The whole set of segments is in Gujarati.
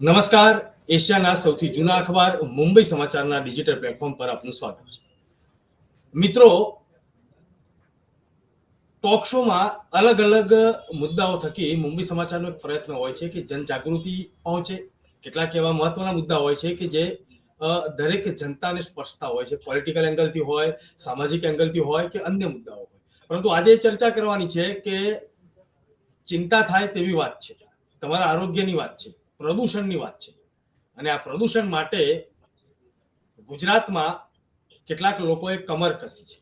નમસ્કાર. એશિયાના સૌથી જૂના અખબાર મુંબઈ સમાચારના ડિજિટલ પ્લેટફોર્મ પર આપનું સ્વાગત છે. મિત્રો, ટોક શોમાં અલગ અલગ મુદ્દાઓ થકી મુંબઈ સમાચારનો એક પ્રયત્ન હોય છે કે જનજાગૃતિ પહોંચે. કેટલાક એવા મહત્વના મુદ્દા હોય છે કે જે દરેક જનતાને સ્પર્શતા હોય છે. પોલિટિકલ એંગલથી હોય, સામાજિક એંગલથી હોય કે અન્ય મુદ્દાઓ હોય. પરંતુ આજે ચર્ચા કરવાની છે કે ચિંતા થાય તેવી વાત છે, તમારા આરોગ્યની વાત છે, પ્રદૂષણની વાત છે. અને આ પ્રદૂષણ માટે ગુજરાતમાં કેટલાક લોકોએ કમર કસી છે.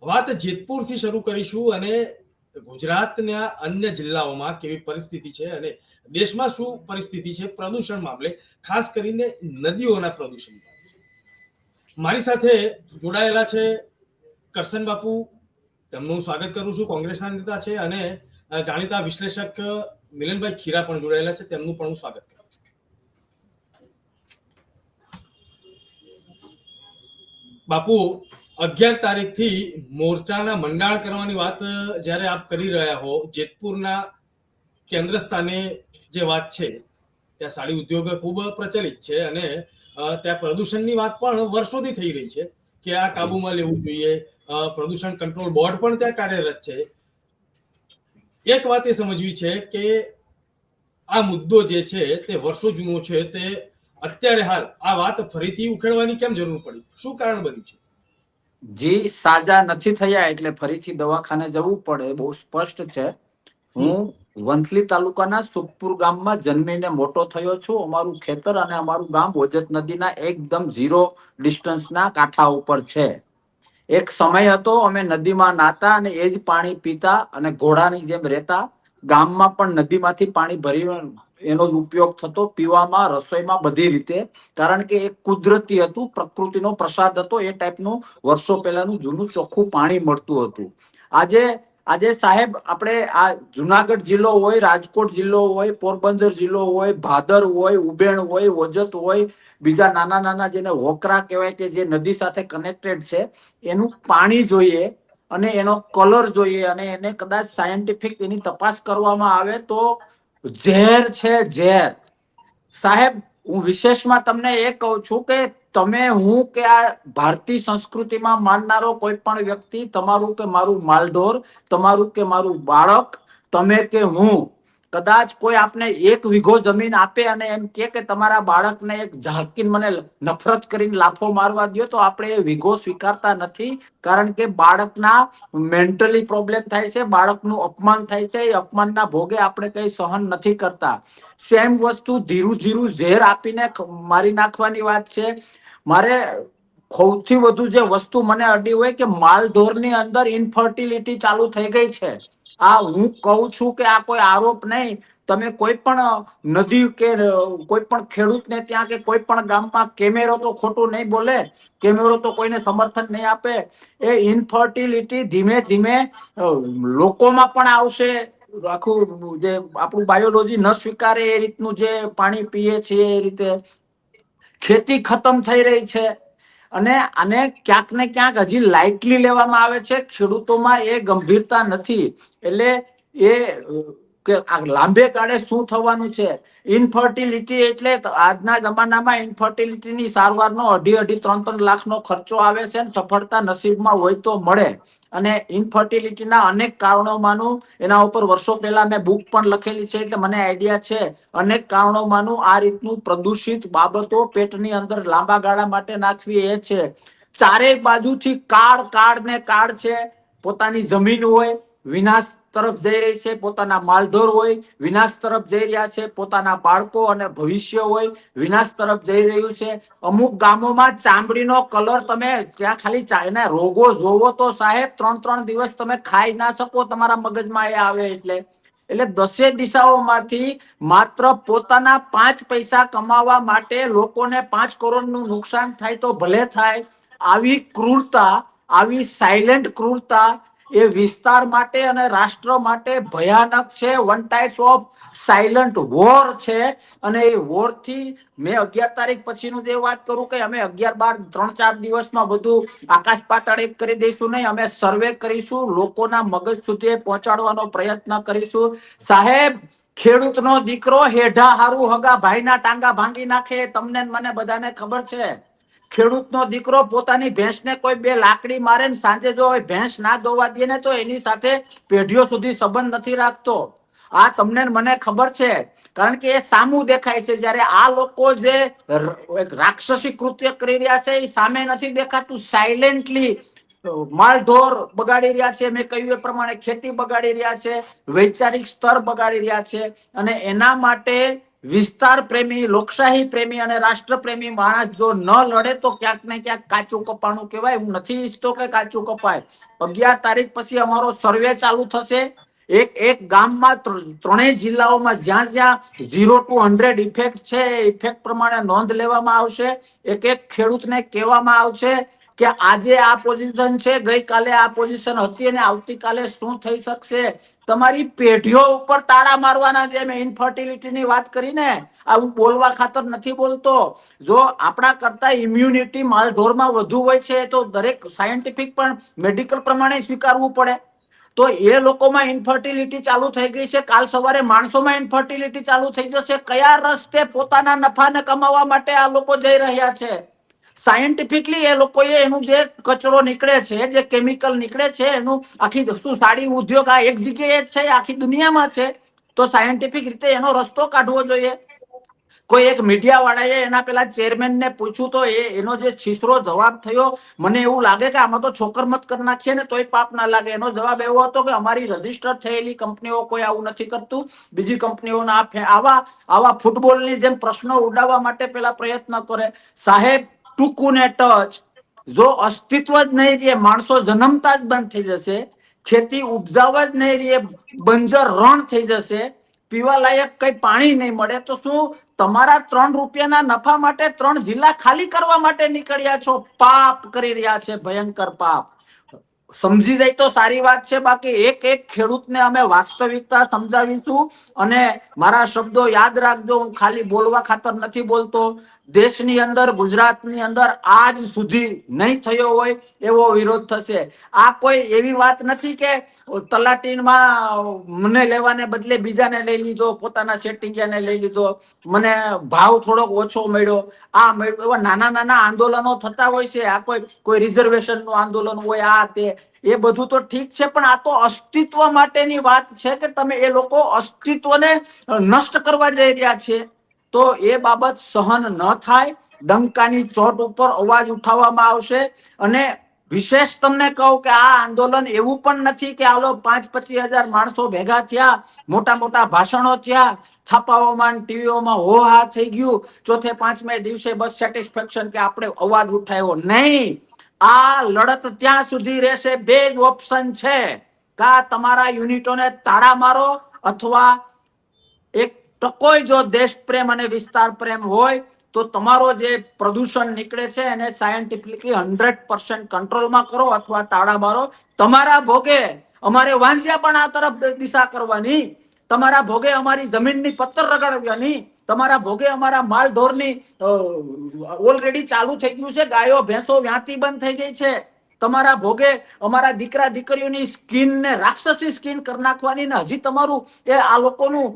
વાત જેતપુરથી શરૂ કરીશું અને ગુજરાતના અન્ય જિલ્લાઓમાં કેવી પરિસ્થિતિ છે અને દેશમાં શું પરિસ્થિતિ છે પ્રદૂષણ મામલે, ખાસ કરીને નદીઓના પ્રદૂષણ. મારી સાથે જોડાયેલા છે કરશન બાપુ. તેમનું સ્વાગત કરું છું. કોંગ્રેસના નેતા છે અને જાણીતા વિશ્લેષક મિલનભાઈ ખીરા પણ જોડાયેલા છે. તેમનું પણ હું સ્વાગત કરું છું. બાપુ, 11 તારીખથી મોરચાના મંડાણ કરવાની વાત જ્યારે આપ કરી રહ્યા હો, જેતપુરના કેન્દ્ર સ્થાને જે વાત છે ત્યાં સાડી ઉદ્યોગ ખૂબ પ્રચલિત છે અને ત્યાં પ્રદૂષણની વાત પણ વર્ષોથી થઈ રહી છે કે આ કાબુમાં લેવું જોઈએ. પ્રદૂષણ કંટ્રોલ બોર્ડ પણ ત્યાં કાર્યરત છે. એક વાત એ સમજવી છે કે આ મુદ્દો જે છે તે વર્ષો જૂનો છે, તે અત્યારે હાલ આ વાત ફરીથી ઉખેડવાની કેમ જરૂર પડી? શું કારણ બન્યું છે? જી સાજા નથી થયા એટલે ફરીથી દવાખાને જવું પડે, બહુ સ્પષ્ટ છે. હું વંથલી તાલુકાના સુખપુર ગામમાં જન્મીને મોટો થયો છું. અમારું ખેતર અને અમારું ગામ ઓજત નદીના એકદમ 0 ડિસ્ટન્સના કાંઠા ઉપર છે. એક સમય હતો અમે નદીમાં નાતા અને એ જ પાણી પીતા અને ઘોડાની જેમ રહેતા. ગામમાં પણ નદીમાંથી પાણી ભરી એનો ઉપયોગ થતો, પીવામાં, રસોઈમાં, બધી રીતે. કારણ કે એક કુદરતી હતું, પ્રકૃતિનો પ્રસાદ હતો. એ ટાઈપનું વર્ષો પહેલાનું જૂનું ચોખ્ખું પાણી મળતું હતું. આજે સાહેબ, આપણે આ જુનાગઢ જિલ્લો હોય, રાજકોટ જિલ્લો હોય, પોરબંદર જિલ્લો હોય, ભાદર હોય, ઉબેણ હોય, ઓજત હોય, બીજા નાના નાના જેને હોકરા કહેવાય કે જે નદી સાથે કનેક્ટેડ છે, એનું પાણી જોઈએ અને એનો કલર જોઈએ અને એને કદાચ સાયન્ટિફિક એની તપાસ કરવામાં આવે તો ઝેર છે, ઝેર. સાહેબ, હું વિશેષમાં તમને એ કહું છું કે તમે, હું કે આ ભારતીય સંસ્કૃતિમાં માનનારો કોઈ પણ વ્યક્તિ, તમારું કે મારું માલઢોર, તમારું કે મારું બાળક, તમે કે હું, કદાચ કોઈ આપને 1 વીઘો જમીન આપે અને એમ કે તમારા બાળકને એક ઝાકીને મને નફરત કરીને લાફો મારવા દો, તો આપણે એ વીઘો સ્વીકારતા નથી. કારણ કે બાળકના મેન્ટલી પ્રોબ્લેમ થાય છે, બાળકનું અપમાન થાય છે. એ અપમાનના ભોગે આપણે કઈ સહન નથી કરતા. સેમ વસ્તુ ધીરું ધીરું ઝેર આપીને મારી નાખવાની વાત છે. મારે સૌથી વધુ જે વસ્તુ મને અડી હોય કે માલઢોરની અંદર ઇનફર્ટિલિટી ચાલુ થઈ ગઈ છે. આ હું કહું છું કે આ કોઈ આરોપ નહીં. તમે કોઈ પણ નદી કે કોઈ પણ ખેડૂતને ત્યાં કે કોઈ પણ ગામમાં કેમેરો તો ખોટું નહીં બોલે, કેમેરો તો કોઈને સમર્થન નહીં આપે. એ ઇનફર્ટિલિટી ધીમે ધીમે લોકોમાં પણ આવશે. આખું જે આપણું બાયોલોજી ન સ્વીકારે એ રીતનું જે પાણી પીએ છીએ, એ રીતે ખેતી ખતમ થઈ રહી છે. અને આને ક્યાંક ને ક્યાંક હજી લાઇટલી લેવામાં આવે છે. ખેડૂતોમાં એ ગંભીરતા નથી. એટલે એ કે લાંબે ગાળે શું થવાનું છે. ઇનફર્ટિલિટી એટલે આજના જમાનામાં ઇનફર્ટિલિટીની સારવારનો 2.5-3 લાખનો ખર્ચો આવે છે. સફળતા નસીબમાં હોય તો મળે. અને ઇનફર્ટિલિટીના અનેક કારણોમાંનું, એના ઉપર વર્ષો પહેલા મેં બુક પણ લખેલી છે એટલે મને આઈડિયા છે. અનેક કારણોમાંનું આ રીતનું પ્રદૂષિત બાબતો પેટની અંદર લાંબા ગાળા માટે નાખવી એ છે. ચારેય બાજુથી કાળ ને કાળ છે. પોતાની જમીન હોય, વિનાશ તરફ જઈ રહી છે. પોતાના માલઢોર હોય, વિનાશ તરફ જઈ રહ્યા છે. પોતાના બાળકો અને ભવિષ્ય હોય, વિનાશ તરફ જઈ રહ્યું છે. અમુક ગામોમાં ચામડીનો કલર, તમે ત્યાં ખાલી એના રોગો જોવો તો સાહેબ 3-3 દિવસ તમે ખાઈ ના શકો, તમારા મગજમાં એ આવે. એટલે 10 દિશાઓમાંથી માત્ર પોતાના 5 પૈસા કમાવા માટે લોકોને 5 કરોડનું નુકસાન થાય તો ભલે થાય. આવી ક્રૂરતા, આવી સાયલેન્ટ ક્રૂરતા એ વિસ્તાર માટે અને રાષ્ટ્ર માટે ભયાનક છે. One type of silent war છે. અને એ વોર થી મેં 11 તારીખ પછીનું જે વાત કરું કે અમે 11-12-3-4 દિવસમાં બધું આકાશ પાતાળ એક કરી દઈશું નહીં. અમે સર્વે કરીશું, લોકોના મગજ સુધી પહોંચાડવાનો પ્રયત્ન કરીશું. સાહેબ, ખેડૂતનો દીકરો હેઢા હારું હગા ભાઈના ટાંગા ભાંગી નાખે, તમને ને મને બધાને ખબર છે. ખેડૂતનો દીકરો પોતાની ભેંસને કોઈ બે લાકડી મારે ને સાંજે જો ભેંસ ના દોવા દે ને તો એની સાથે પેઢીઓ સુધી સંબંધ નથી રાખતો. આ તમને ને મને ખબર છે, કારણ કે એ સામું દેખાય છે. જ્યારે આ લોકો જે રાક્ષસી કૃત્ય કરી રહ્યા છે એ સામે નથી દેખાતું. સાયલેન્ટલી માલઢોર બગાડી રહ્યા છે, મેં કહ્યું એ પ્રમાણે ખેતી બગાડી રહ્યા છે, વૈચારિક સ્તર બગાડી રહ્યા છે. અને એના માટે વિસ્તાર પ્રેમી, લોકશાહી પ્રેમી અને રાષ્ટ્ર પ્રેમી માણસ જો ન લડે તો ક્યાંક ને ક્યાંક કાચું કપાણું કહેવાય. હું નથી ઈચ્છતો કે કાચું કપાય. 11 તારીખ પછી અમારો સર્વે ચાલુ થશે. એક ગામમાં ત્રણેય જિલ્લાઓમાં જ્યાં જ્યાં 0 to 100 ઇફેક્ટ છે એ ઇફેક્ટ પ્રમાણે નોંધ લેવામાં આવશે. એક ખેડૂતને કહેવામાં આવશે કે આજે આ પોઝિશન છે, ગઈકાલે આ પોઝિશન હતી અને આવતીકાલે શું થઈ શકશે. તમારી પેઢીઓ ઉપર તાળા મારવાના. જે મેં ઇન્ફર્ટિલિટીની વાત કરીને, આ હું બોલવા ખાતર નથી બોલતો. જો આપણા કરતા ઇમ્યુનિટી માલઢોરમાં વધુ હોય છે તો દરેક સાયન્ટિફિક પણ મેડિકલ પ્રમાણે સ્વીકારવું પડે. તો એ લોકોમાં ઇન્ફર્ટિલિટી ચાલુ થઈ ગઈ છે, કાલ સવારે માણસોમાં ઇન્ફર્ટિલિટી ચાલુ થઈ જશે. કયા રસ્તે પોતાના નફાને કમાવા માટે આ લોકો જઈ રહ્યા છે? સાયન્ટિફિકલી એ લોકોએ એનું જે કચરો નીકળે છે, જે કેમિકલ નીકળે છે, એનું આખી શું સાડી ઉદ્યોગ આ એક જગ્યાએ જ છે, આખી દુનિયામાં છે. તો સાયન્ટિફિક રીતે એનો રસ્તો કાઢવો જોઈએ. કોઈ એક મીડિયા વાળાએ એના પેલા ચેરમેન ને પૂછ્યું તો એનો જે છીસરો જવાબ થયો, મને એવું લાગે કે આમાં તો છોકર મત કરી નાખીએ ને તોય પાપ ના લાગે. એનો જવાબ એવો હતો કે અમારી રજીસ્ટર થયેલી કંપનીઓ કોઈ આવું નથી કરતું. બીજી કંપનીઓના આવા ફૂટબોલની જેમ પ્રશ્નો ઉડાવવા માટે પેલા પ્રયત્ન કરે. સાહેબ, ટૂંકું ને ટચ, જો અસ્તિત્વ જ નહીં રહે, માણસો જન્મતા જ બંધ થઈ જશે, ખેતી ઉપજાવ જ નહીં રહે, બંજર રણ થઈ જશે, પીવા લાયક કઈ પાણી નહીં મળે, તો શું તમારા 3 રૂપિયાના નફા માટે 3 જિલ્લા ખાલી કરવા માટે નીકળ્યા છો? પાપ કરી રહ્યા છે, ભયંકર પાપ. સમજી જાય તો સારી વાત છે. બાકી એક ખેડૂતને અમે વાસ્તવિકતા સમજાવીશું. અને મારા શબ્દો યાદ રાખજો, હું ખાલી બોલવા ખાતર નથી બોલતો. દેશની અંદર, ગુજરાતની અંદર આજ સુધી નહીં થયો હોય એવો વિરોધ થશે. આ કોઈ એવી વાત નથી કે તલાટીમાં મને લેવાને બદલે બીજાને લઈ લીધો, પોતાના સેટિંગિયાને લઈ લીધો, મને ભાવ થોડોક ઓછો મળ્યો, આ મળ્યો. એવા નાના નાના આંદોલનો થતા હોય છે. આ કોઈ રિઝર્વેશન નું આંદોલન હોય, આ તે, એ બધું તો ઠીક છે, પણ આ તો અસ્તિત્વ માટેની વાત છે કે તમે એ લોકો અસ્તિત્વને નષ્ટ કરવા જઈ રહ્યા છે. તો એ બાબત સહન ન થાય. ડંકાની ચોટ ઉપર અવાજ ઉઠાવવામાં આવશે. અને વિશેષ તમને કહું કે આ આંદોલન એવું પણ નથી કે આલો 5-25 હજાર માણસો ભેગા થયા, મોટા મોટા ભાષણો થયા, છાપાઓમાં ટીવીઓમાં હોહા થઈ ગયું, ચોથે પાંચમે દિવસે બસ સેટિસ્ફેક્શન કે આપણે અવાજ ઉઠાવ્યો. નહીં, આ લડત ત્યાં સુધી રહેશે. બે જ ઓપ્શન છે, કા તમારા યુનિટોને તાળા મારો, અથવા એક ટકોય જો દેશ પ્રેમ અને વિસ્તાર પ્રેમ હોય તો તમારો જે પ્રદૂષણ નીકળે છે એને સાયન્ટિફિકલી 100% કંટ્રોલમાં કરો, અથવા તાળા મારો. તમારા ભોગે અમારે વાંજ્યા પણ આ તરફ દિશા કરવાની, તમારા ભોગે અમારી જમીનની પત્તર રગડવાની, તમારા ભોગે અમારા માલ ઢોરની ઓલરેડી ચાલુ થઈ ગયું છે, ગાયો ભેંસો વ્યાંતી બંધ થઈ ગઈ છે. તમારા ભોગે અમારા દીકરા દીકરીઓની સ્કિન ને રાક્ષસી સ્કિન કરી નાખવાની. ને હજી તમારું એ આ લોકોનું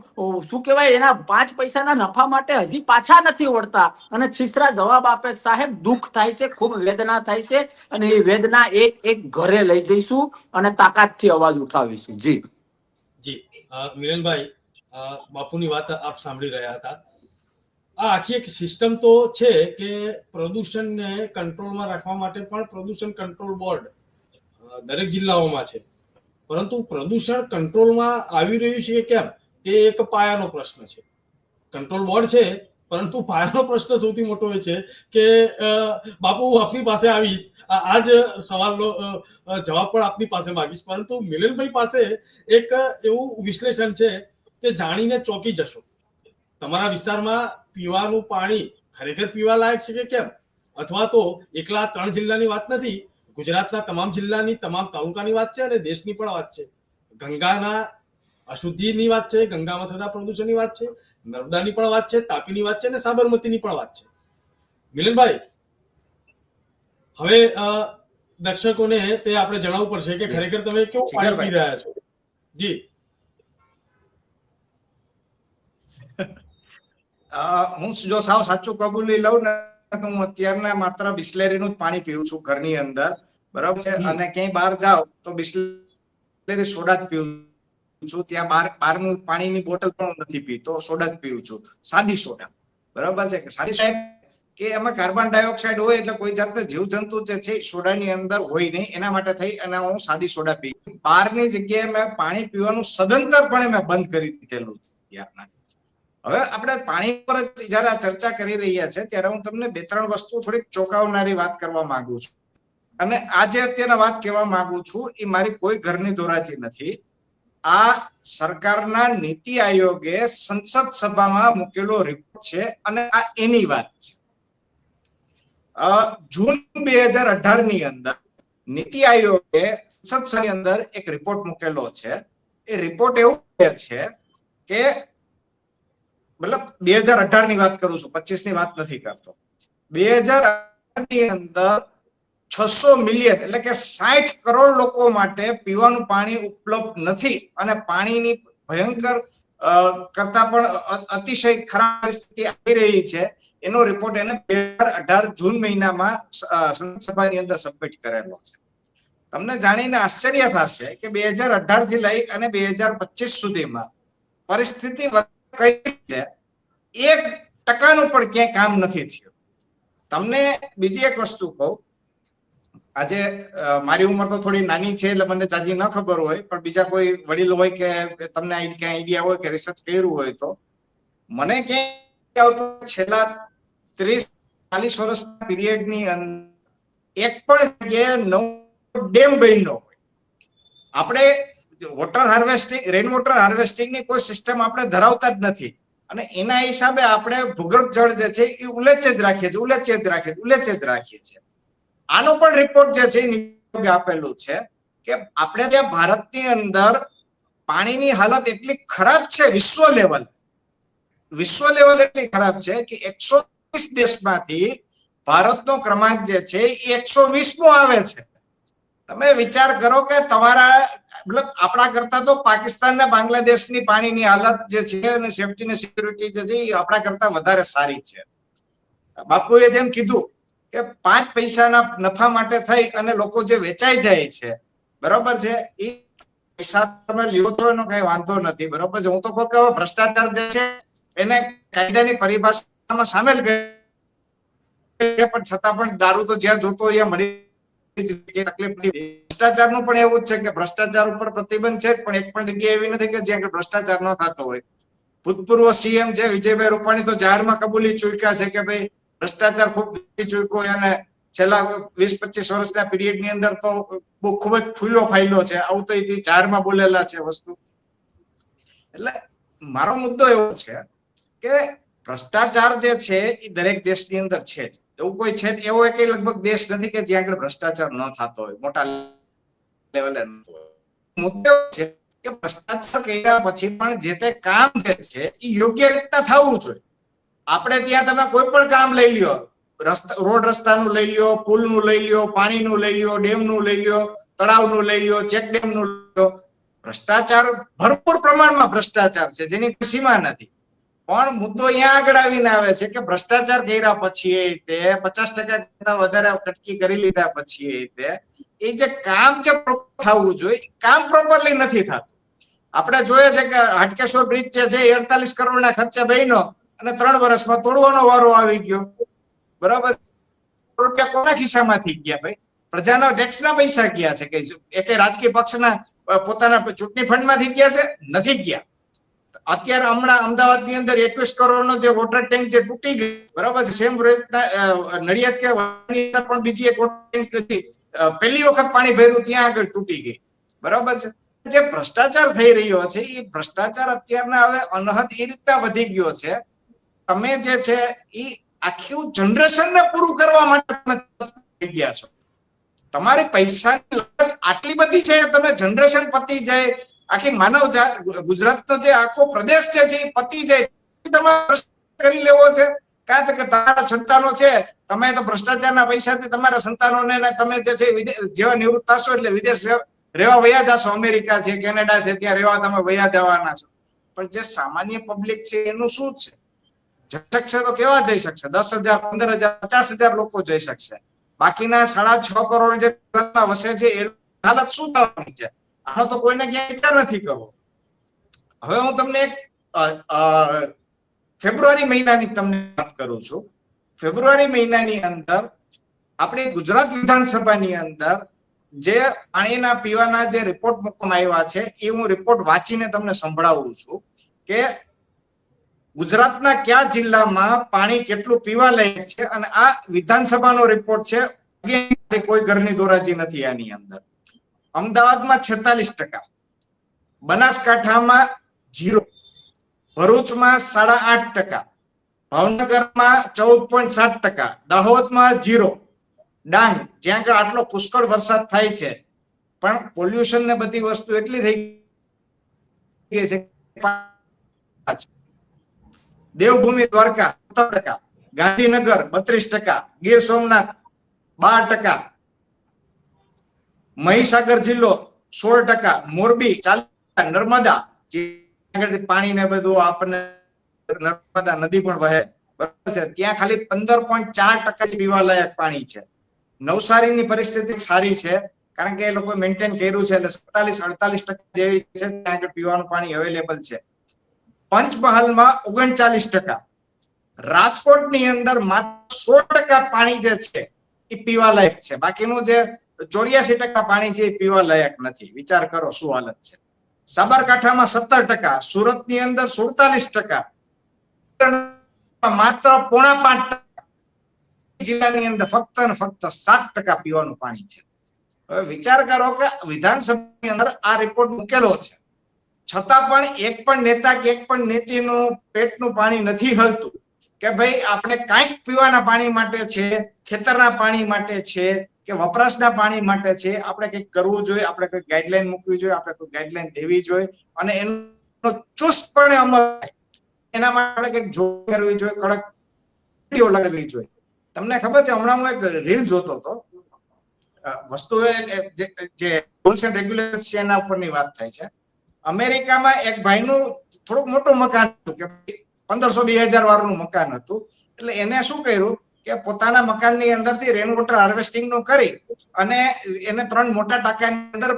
શું કહેવાય, એના 5 પૈસાના નફા માટે હજી પાછા નથી વળતા અને છીસરા જવાબ આપે. સાહેબ, દુઃખ થાય છે, ખૂબ વેદના થાય છે. અને એ વેદના એક ઘરે લઈ જઈશું અને તાકાતથી અવાજ ઉઠાવીશું. જી જી મિલનભાઈ, બાપુની વાત આપ સાંભળી રહ્યા હતા. આ આખી એક સિસ્ટમ તો છે કે પ્રદૂષણને કંટ્રોલમાં રાખવા માટે પણ પ્રદૂષણ કંટ્રોલ બોર્ડ દરેક જિલ્લાઓમાં છે. પરંતુ પ્રદૂષણ કંટ્રોલમાં આવી રહ્યું છે કે કેમ, તે એક પાયાનો પ્રશ્ન છે. કંટ્રોલ બોર્ડ છે, પરંતુ પાયાનો પ્રશ્ન સૌથી મોટો એ છે કે બાપુ, હું આપની પાસે આવીશ, આ જ સવાલનો જવાબ પણ આપની પાસે માંગીશ. પરંતુ મિલનભાઈ પાસે એક એવું વિશ્લેષણ છે તે જાણીને ચોંકી જશો. તમારા વિસ્તારમાં પીવાનું પાણી ખરેખર પીવા લાયક છે કે કેમ? અથવા તો એકલા 3 જિલ્લાની વાત નથી, ગુજરાતના તમામ જિલ્લાની, તમામ તાલુકાની વાત છે અને દેશની પણ વાત છે. ગંગાના અશુદ્ધિની વાત છે, ગંગામાં થતા પ્રદૂષણની વાત છે, નર્મદાની પણ વાત છે, તાપીની વાત છે અને સાબરમતીની પણ વાત છે. મિલનભાઈ, હવે દર્શકોને તે આપણે જણાવવું પડશે કે ખરેખર તમે કેવું પાણી પી રહ્યા છો. જી હું જો સાવ સાચું કબૂલી લઉં ને તો હું અત્યારના માત્ર બિસ્લેરીનું જ પાણી પીવું છું ઘરની અંદર, બરાબર છે. અને ક્યાંય બહાર જાવ તો બિસ્લેરી સોડા જ પીવું છું. ત્યાં બહારનું પાણીની બોટલ પણ નથી પીતો, સોડા જ પીવું છું, સાદી સોડા, બરાબર છે. કે સાદી સોડા કે એમાં કાર્બન ડાયોક્સાઇડ હોય એટલે કોઈ જાતના જીવજંતુ જે છે સોડાની અંદર હોય નહીં, એના માટે થઈ અને હું સાદી સોડા પી. બહારની જગ્યાએ મેં પાણી પીવાનું સદંતરપણે મેં બંધ કરી દીધેલું ત્યારના. હવે આપણે પાણી પર જયારે ચર્ચા કરી રહ્યા છે ત્યારે હું તમને 2-3 વસ્તુ થોડીક ચોંકાવનારી વાત કરવા માંગુ છું. અને આજે અત્યારે વાત કહેવા માંગુ છું એ મારી કોઈ ઘરની ધોરાજી નથી. આ સરકારના નીતિ આયોગે સંસદ સભામાં મૂકેલો રિપોર્ટ છે અને આ એની વાત છે. જૂન 2018 ની અંદર નીતિ આયોગે સંસદ સભાની અંદર એક રિપોર્ટ મૂકેલો છે. એ રિપોર્ટ એવું છે કે મતલબ 2018 ની વાત કરું છું, 25 ની વાત નથી કરતો. 2018 ની અંદર 600 મિલિયન એટલે કે 60 કરોડ લોકો માટે પીવાનું પાણી ઉપલબ્ધ નથી અને પાણીની ભયંકર કરતા પણ અતિશય ખરાબ પરિસ્થિતિ આવી રહી છે. એનો રિપોર્ટ એને 2018 જૂન મહિનામાં સંસદ સભાની અંદર સબમિટ કરેલો છે. તમને જાણીને આશ્ચર્ય થશે કે 2018 થી લઈ અને 2025 સુધીમાં પરિસ્થિતિ કઈ છે, 1% પણ ક્યાંય કામ નથી થયું. તમને બીજી એક વસ્તુ કહું, આજે મારી ઉંમર તો થોડી નાની છે એટલે મને જાજી ન ખબર હોય, પણ બીજા કોઈ વડીલ હોય કે તમને ક્યાંય આઈડિયા હોય કે રિસર્ચ કર્યું હોય તો મને ક્યાંય આવતું છેલ્લા 30-40 વર્ષના પીરિયડની અંદર એક પણ જગ્યાએ નવો ડેમ બન્યો હોય. આપણે water harvesting, rain water harvesting ની કોઈ સિસ્ટમ આપણે ધરાવતા જ નથી અને એના હિસાબે આપણે ભૂગર્ભ જળ જે છે એ ઉલેચે જ રાખીએ છીએ. આનો પણ રિપોર્ટ જે છે એ આપેલું છે કે આપણે ત્યાં ભારતની અંદર પાણીની હાલત એટલી ખરાબ છે, વિશ્વ લેવલ એટલી ખરાબ છે કે 120 દેશમાંથી ભારતનો ક્રમાંક જે છે એ 120મો આવે છે. તમે વિચાર કરો કે તમારા મતલબ આપણા કરતા તો પાકિસ્તાન ને બાંગ્લાદેશની પાણીની હાલત જે છે અને સેફટી ને સિક્યુરિટી જે છે એ આપણા કરતા વધારે સારી છે. બાપુએ જેમ કીધું કે 5 પૈસાના નફા માટે થઈ અને લોકો જે વેચાઈ જાય છે, બરોબર છે, એ પૈસા તમે લ્યો છો એનો કઈ વાંધો નથી, બરોબર છે. હું તો કહું કે ભ્રષ્ટાચાર જે છે એને કાયદાની પરિભાષામાં સામેલ કરે, પણ છતાં પણ દારૂ તો જ્યાં જોતો ત્યાં મળી તકલીફ નથી. ભ્રષ્ટાચારનું પણ એવું જ છે કે ભ્રષ્ટાચાર ઉપર પ્રતિબંધ છે પણ એક પણ જગ્યા એવી નથી કે જ્યાં ભ્રષ્ટાચાર ન થતો હોય. ભૂતપૂર્વ સીએમ છે વિજયભાઈ રૂપાણી તો જાહેરમાં કબૂલી ચૂક્યા છે કે ભાઈ ભ્રષ્ટાચાર ખૂબ ચૂક્યો અને છેલ્લા 20-25 વર્ષના પીરિયડ ની અંદર તો બહુ ખૂબ જ ફૂલો ફાયલો છે. આવું તો જાહેરમાં બોલેલા છે વસ્તુ. એટલે મારો મુદ્દો એવો છે કે ભ્રષ્ટાચાર જે છે એ દરેક દેશની અંદર છે જ. એવું કોઈ છે એવો એક લગભગ દેશ નથી કે જ્યાં આગળ ભ્રષ્ટાચાર ન થતો હોય મોટા લેવલે. મુદ્દો છે કે ભ્રષ્ટાચાર કર્યા પછી પણ જે તે કામ જે છે એ યોગ્ય રીતના થવું જોઈએ. આપણે ત્યાં તમે કોઈ પણ કામ લઈ લ્યો, રોડ રસ્તાનું લઈ લ્યો, પુલનું લઈ લ્યો, પાણીનું લઈ લ્યો, ડેમનું લઈ લ્યો, તળાવનું લઈ લ્યો, ચેક ડેમનું લઈ લ્યો, ભ્રષ્ટાચાર ભરપૂર પ્રમાણમાં ભ્રષ્ટાચાર છે જેની સીમા નથી. પણ મુદ્દો અહીંયા આગળ આવીને આવે છે કે ભ્રષ્ટાચાર કર્યા પછી તે 50% કરતા વધારે કટકી કરી લીધા પછી તે એ જે કામ જે થવું જોઈએ કામ પ્રોપરલી નથી થતું. આપણે જોઈએ છે કે હાટકેશ્વર બ્રિજ જે છે 48 કરોડના ખર્ચે બન્યો અને 3 વર્ષમાં તોડવાનો વારો આવી ગયો, બરાબર. રૂપિયા કોના ખિસ્સામાંથી ગયા ભાઈ? પ્રજાના ટેક્સના પૈસા ગયા છે કે એક રાજકીય પક્ષના પોતાના ચૂંટણી ફંડમાંથી ગયા છે? નથી ગયા. અત્યારે હમણાં અમદાવાદની અંદર 21 કરોડનો જે વોટર ટેન્ક જે તૂટી ગયો, બરાબર છે. સેમ નડિયાદ કે પણ બીજી એક વોટર ટેન્ક હતી, પહેલી વખત પાણી ભર્યું ત્યાં આગળ તૂટી ગઈ, બરાબર છે. જે ભ્રષ્ટાચાર થઈ રહ્યો છે એ ભ્રષ્ટાચાર અત્યારના હવે અનહદ એ રીતના વધી ગયો છે. તમે જે છે એ આખું જનરેશનને પૂરું કરવા માટે થઈ ગયા છો. તમારી પૈસાની લાલચ આટલી બધી છે કે તમે જનરેશન પતી જાય, આખી માનવ ગુજરાતનો જે આખો પ્રદેશ છે એ પતી જાય, તમારે કરી લેવો છે. કારણ કે તમારા સંતાનો છે, તમે તો ભ્રષ્ટાચારના પૈસાથી તમારા સંતાનોને તમે જે છે જેવા નિવૃત્ત થશો એટલે વિદેશ રહેવા વયા જશો. અમેરિકા છે, કેનેડા છે, ત્યાં રહેવા તમે વયા જવાના છો. પણ જે સામાન્ય પબ્લિક છે એનું શું છે? જઈ શકશે તો કેવા જઈ શકશે? 10,000, 15,000, 50,000 લોકો જઈ શકશે. બાકીના 6.5 કરોડ જે વસે છે એ હાલત શું થવાની છે? આનો તો કોઈને ક્યાંય વિચાર નથી કરવો. હવે હું તમને એક ફેબ્રુઆરી મહિનાની તમને વાત કરું છું. ફેબ્રુઆરી મહિનાની અંદર આપણી ગુજરાત વિધાનસભાની અંદર જે પાણીના પીવાના જે રિપોર્ટ મૂકવામાં આવ્યા છે એ હું રિપોર્ટ વાંચીને તમને સંભળાવું છું કે ગુજરાતના કયા જિલ્લામાં પાણી કેટલું પીવા લાયક છે. અને આ વિધાનસભાનો રિપોર્ટ છે, કોઈ ઘરની દોરાજી નથી આની અંદર. અમદાવાદમાં 46%, બનાસકાંઠામાં 0%, ભરૂચમાં 8.5%, ભાવનગરમાં 14.7%, દાહોદમાં 0%, ડાંગ જ્યાં આગળ આટલો પુષ્કળ વરસાદ થાય છે પણ પોલ્યુશન ને બધી વસ્તુ એટલી થઈ ગઈ છે. દેવભૂમિ દ્વારકા 17%, ગાંધીનગર 32%, ગીર સોમનાથ 12%, મહીસાગર જિલ્લો 16%, મોરબી 40%, નર્મદા પાણી ને બધું આપણને નર્મદા નદી પણ વહે બરાબર છે ત્યાં ખાલી 15.4% પીવા લાયક પાણી છે. નવસારીની પરિસ્થિતિ સારી છે કારણ કે એ લોકો મેન્ટેન કર્યું છે એટલે 47-48% જેવી છે ત્યાં આગળ પીવાનું પાણી અવેલેબલ છે. પંચમહાલમાં 39%, રાજકોટની અંદર માત્ર 16% પાણી જે છે એ પીવા લાયક છે. બાકીનું જે 84% પાણી છે એ પીવા લાયક નથી. વિચાર કરો શું હાલત છે. સાબરકાંઠામાં 17%, સુરતની અંદર 47%, માત્ર 5.5%, જિલ્લાની અંદર ફક્ત ને ફક્ત 7% પીવાનું પાણી છે. હવે વિચાર કરો કે વિધાનસભાની અંદર આ રિપોર્ટ મૂકેલો છે છતાં પણ એક પણ નેતા કે એક પણ નેતીનું પેટનું પાણી નથી હલતું કે ભાઈ આપણે કાંઈક પીવાના પાણી માટે છે, ખેતરના પાણી માટે છે કે વપરાશના પાણી માટે છે, આપણે કંઈક કરવું જોઈએ, આપણે કોઈ ગાઈડલાઈન મૂકવી જોઈએ, આપણે કોઈ ગાઈડલાઈન દેવી જોઈએ અને એનો ચુસ્તપણે અમલ થાય એના માટે આપણે કંઈક જોગ કરવી જોઈએ, કડક લગાવવી જોઈએ. તમને ખબર છે હમણાં હું એક રીલ જોતો હતો, વસ્તુ જે રૂલ્સ એન્ડ રેગ્યુલેશન્સ છે એના ઉપરની વાત થાય છે. અમેરિકામાં એક ભાઈનું થોડુંક મોટું મકાન હતું કે 1500-2000 વાળું મકાન હતું. એટલે એને શું કર્યું કે પોતાના મકાનની અંદરથી રેન વોટર હાર્વેસ્ટિંગ નું કરી અને એને 3 મોટા ટાંકાની અંદર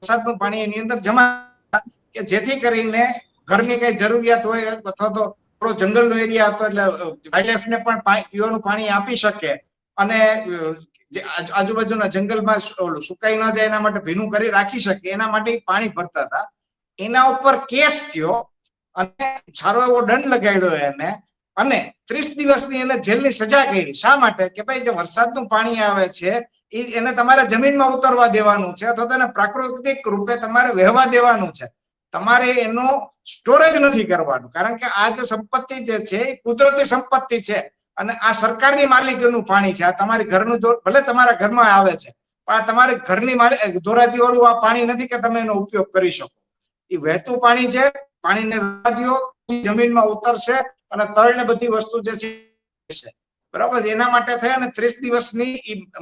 વરસાદનું પાણી એની અંદર જમા કે જેથી કરીને ઘરની કઈ જરૂરિયાત હોય અથવા તો થોડો જંગલનો એરિયા હતો એટલે વાઇલ્ડલાઇફને પણ પીવાનું પાણી આપી શકે અને જે આજુબાજુના જંગલમાં સુકાઈ ન જાય એના માટે ભીનું કરી રાખી શકે એના માટે પાણી ભરતા હતા. એના ઉપર કેસ થયો અને સારો એવો દંડ લગાડ્યો એને અને 30 દિવસની એને જેલની સજા કરી. શા માટે? કે ભાઈ જે વરસાદનું પાણી આવે છે એને તમારે જમીનમાં ઉતરવા દેવાનું છે અથવા તો એને પ્રાકૃતિક રૂપે તમારે વહેવા દેવાનું છે. તમારે એનો સ્ટોરેજ નથી કરવાનું કારણ કે આ જે સંપત્તિ જે છે એ કુદરતી સંપત્તિ છે અને આ સરકારની માલિકીનું પાણી છે. આ તમારી ઘરનું ભલે તમારા ઘરમાં આવે છે પણ આ તમારી ઘરની ધોરાજી વાળું આ પાણી નથી કે તમે એનો ઉપયોગ કરી શકો. એ વહેતું પાણી છે, પાણીને વહેવા દો, જમીનમાં ઉતરશે અને તળને બધી વસ્તુ જે છે બરાબર. એના માટે થઈ અને 30 દિવસની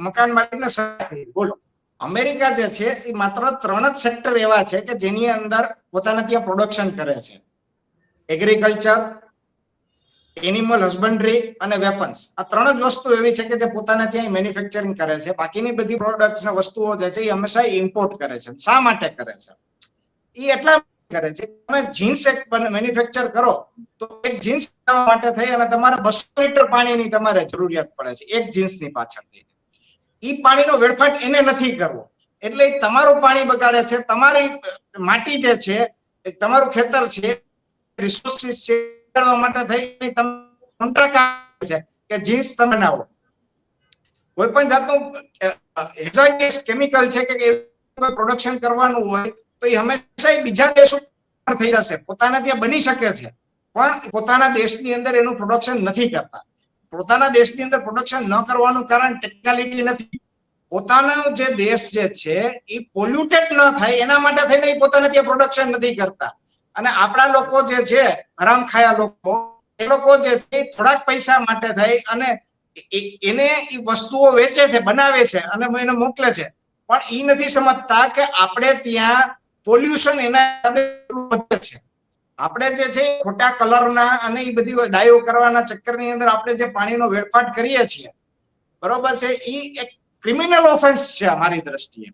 મકાન માલિકને સજા કરી. બોલો, અમેરિકા જે છે એ માત્ર 3 જ સેક્ટર એવા છે કે જેની અંદર પોતાના ત્યાં પ્રોડક્શન કરે છે. એગ્રીકલ્ચર, એનિમલ હસબન્ડરી અને વેપન્સ. આ 3 જ વસ્તુ એવી છે કે જે પોતાના ત્યાં મેન્યુફેક્ચરિંગ કરે છે. બાકીની બધી પ્રોડક્ટ્સ વસ્તુઓ જે છે એ હંમેશા ઇમ્પોર્ટ કરે છે. શા માટે કરે છે? એ એટલા કરે છે તમે જીન્સ એક મેન્યુફેક્ચર કરો તો એક જીન્સ બનાવવા માટે થઈ અને તમારે 200 લીટર પાણીની તમારે જરૂરિયાત પડે છે એક જીન્સની પાછળ. એ પાણીનો વેડફાટ એને નથી કરવો એટલે તમારું પાણી બગાડે છે. તમારી માટી જે છે તમારું ખેતર છે રિસોર્સિસ છે માટે થઈ તમે કોન્ટ્રાક્ટ છે કે જીન્સ તમે બનાવો. કોઈ પણ જાતનું હેઝાર્ડસ કેમિકલ છે કે કોઈ પ્રોડક્શન કરવાનું હોય તો એ હંમેશા બીજા દેશો થઈ જશે. પોતાના ત્યાં બની શકે છે પણ પોતાના દેશની અંદર એનું પ્રોડક્શન નથી કરતા. પોતાના દેશની અંદર પ્રોડક્શન ન કરવાનું કારણ ટેકનિકાલિટી નથી. પોતાનો જે દેશ જે છે એ પોલ્યુટેડ ન થાય એના માટે થઈને એ પોતાના ત્યાં પ્રોડક્શન નથી કરતા. અને આપણા લોકો જે છે હરામખાયા લોકો, એ લોકો જે છે થોડાક પૈસા માટે થઈ અને એને એ વસ્તુઓ વેચે છે, બનાવે છે અને એને મોકલે છે પણ એ નથી સમજતા કે આપણે ત્યાં પોલ્યુશન એના વધે છે. આપણે જે છે ખોટા કલરના અને એ બધી ડાયો કરવાના ચક્કરની અંદર આપણે જે પાણીનો વેડફાટ કરીએ છીએ, બરોબર છે, એ એક ક્રિમિનલ ઓફેન્સ છે અમારી દ્રષ્ટિએ.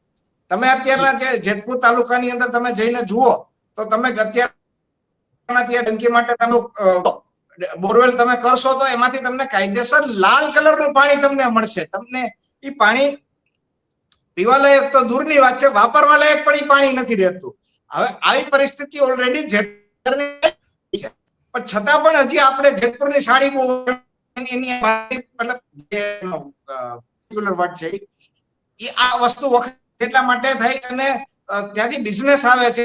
તમે અત્યારના જે જેતપુર તાલુકાની અંદર તમે જઈને જુઓ તો તમે અત્યારના ત્યાં ડંકી માટે તમે બોરવેલ તમે કરશો તો એમાંથી તમને કાયદેસર લાલ કલરનું પાણી તમને મળશે. તમને એ પાણી પીવા લાયક તો દૂરની વાત છે, વાપરવા લાયક પણ એ પાણી નથી રહેતું. હવે આવી પરિસ્થિતિ ઓલરેડી જેતપુરની છે, પણ છતાં પણ હજી આપણે જેતપુરની સાડી બહુ એની મતલબ જે વાત છે એ આ વસ્તુ વખત એટલા માટે થઈ અને ત્યાંથી બિઝનેસ આવે છે,